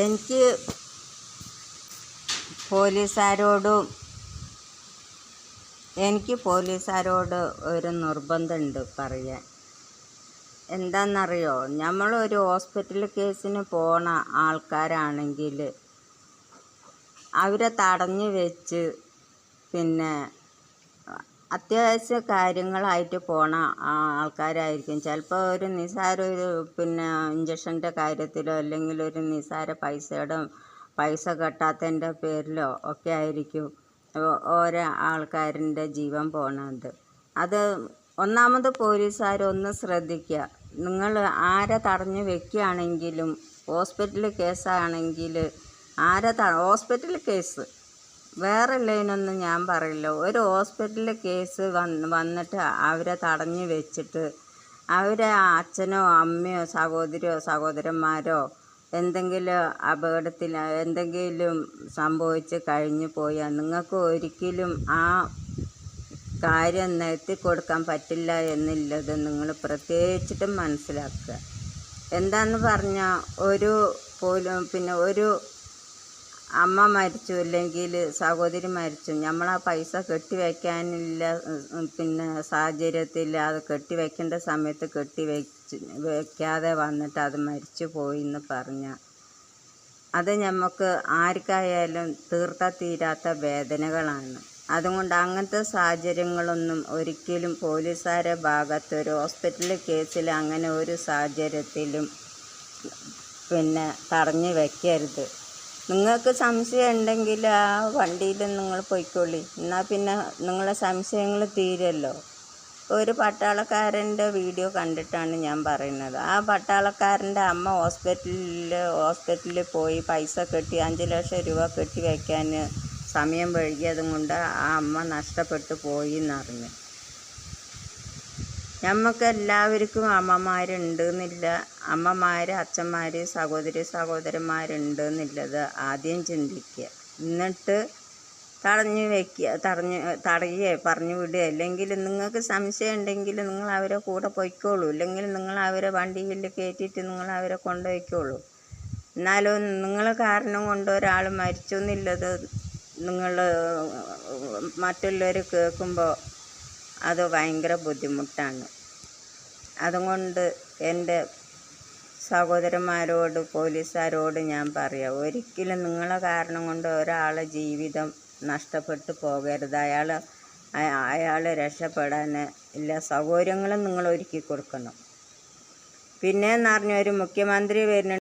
എനിക്ക് പോലീസുകാരോട് ഒരു നിർബന്ധമുണ്ട് പറയാൻ. എന്താണെന്നറിയോ, നമ്മളൊരു ഹോസ്പിറ്റൽ കേസിന് പോണ ആൾക്കാരാണെങ്കിൽ അവരെ തടഞ്ഞു വെച്ച് പിന്നെ അത്യാവശ്യ കാര്യങ്ങളായിട്ട് പോണ ആൾക്കാരായിരിക്കും. ചിലപ്പോൾ ഒരു നിസ്സാര ഇഞ്ചക്ഷൻ്റെ കാര്യത്തിലോ അല്ലെങ്കിൽ ഒരു നിസ്സാര പൈസ കെട്ടാത്തതിൻ്റെ പേരിലോ ഒക്കെ ആയിരിക്കും ഓരോ ആൾക്കാരിൻ്റെ ജീവൻ പോണത്. അത് ഒന്നാമത് പോലീസുകാരൊന്ന് ശ്രദ്ധിക്കുക. നിങ്ങൾ ആരെ തടഞ്ഞു വെക്കുകയാണെങ്കിലും ഹോസ്പിറ്റൽ കേസാണെങ്കിൽ ഹോസ്പിറ്റൽ കേസ് വേറെ ലൈനൊന്നും ഞാൻ പറയില്ല. ഒരു ഹോസ്പിറ്റൽ കേസ് വന്നിട്ട് അവരെ തടഞ്ഞു വെച്ചിട്ട് അവരെ അച്ഛനോ അമ്മയോ സഹോദരന്മാരോ എന്തെങ്കിലും അപകടത്തിൽ എന്തെങ്കിലും സംഭവിച്ച് കഴിഞ്ഞു പോയാൽ നിങ്ങൾക്ക് ഒരിക്കലും ആ കാര്യം നിർത്തിക്കൊടുക്കാൻ പറ്റില്ല എന്നുള്ളത് നിങ്ങൾ പ്രത്യേകിച്ചിട്ടും മനസ്സിലാക്കുക. എന്താണെന്ന് പറഞ്ഞാൽ ഒരു അമ്മ മരിച്ചു അല്ലെങ്കിൽ സഹോദരി മരിച്ചു, നമ്മളാ പൈസ കെട്ടിവെക്കാനില്ല സാഹചര്യത്തിൽ അത് കെട്ടിവെക്കേണ്ട സമയത്ത് വെക്കാതെ വന്നിട്ട് അത് മരിച്ചു പോയി എന്ന് പറഞ്ഞാൽ അത് നമുക്ക് ആർക്കായാലും തീരാത്ത വേദനകളാണ്. അതുകൊണ്ട് അങ്ങനത്തെ സാഹചര്യങ്ങളൊന്നും ഒരിക്കലും പോലീസുകാരുടെ ഭാഗത്ത് ഒരു ഹോസ്പിറ്റൽ കേസിൽ അങ്ങനെ ഒരു സാഹചര്യത്തിലും തടഞ്ഞു വയ്ക്കരുത്. നിങ്ങൾക്ക് സംശയം ഉണ്ടെങ്കിൽ ആ വണ്ടിയിൽ നിങ്ങൾ പോയിക്കോളി, എന്നാൽ പിന്നെ നിങ്ങളെ സംശയങ്ങൾ തീരല്ലോ. ഒരു പട്ടാളക്കാരൻ്റെ വീഡിയോ കണ്ടിട്ടാണ് ഞാൻ പറയുന്നത്. ആ പട്ടാളക്കാരൻ്റെ അമ്മ ഹോസ്പിറ്റലിൽ പോയി പൈസ 5 ലക്ഷം രൂപ കെട്ടി വയ്ക്കാൻ സമയം വൈകിയതും കൊണ്ട് ആ അമ്മ നഷ്ടപ്പെട്ടു പോയി എന്നറിഞ്ഞു. നമുക്ക് എല്ലാവർക്കും അമ്മമാരുണ്ടെന്നില്ല, അച്ഛന്മാർ സഹോദരന്മാരുണ്ടെന്നുള്ളത് ആദ്യം ചിന്തിക്കുക. എന്നിട്ട് പറഞ്ഞു വിടുക. അല്ലെങ്കിൽ നിങ്ങൾക്ക് സംശയം ഉണ്ടെങ്കിൽ നിങ്ങൾ അവരെ കൂടെ പോയിക്കോളൂ, അല്ലെങ്കിൽ നിങ്ങൾ അവരെ വണ്ടിയിൽ കയറ്റിയിട്ട് നിങ്ങൾ അവരെ കൊണ്ടുപോയിക്കോളൂ. എന്നാലും നിങ്ങൾ കാരണം കൊണ്ട് ഒരാൾ മരിച്ചു എന്നുള്ളത് നിങ്ങൾ മറ്റുള്ളവർ കേൾക്കുമ്പോൾ അത് ഭയങ്കര ബുദ്ധിമുട്ടാണ്. അതുകൊണ്ട് എൻ്റെ സഹോദരന്മാരോട് പോലീസുകാരോട് ഞാൻ പറയാം, ഒരിക്കലും നിങ്ങളെ കാരണം കൊണ്ട് ഒരാളെ ജീവിതം നഷ്ടപ്പെട്ടു പോകരുത്. അയാൾ രക്ഷപ്പെടാൻ എല്ലാ സൗകര്യങ്ങളും നിങ്ങൾ ഒരുക്കി കൊടുക്കണം. പിന്നെയെന്ന് പറഞ്ഞാൽ ഒരു മുഖ്യമന്ത്രി വരുന്നുണ്ട്.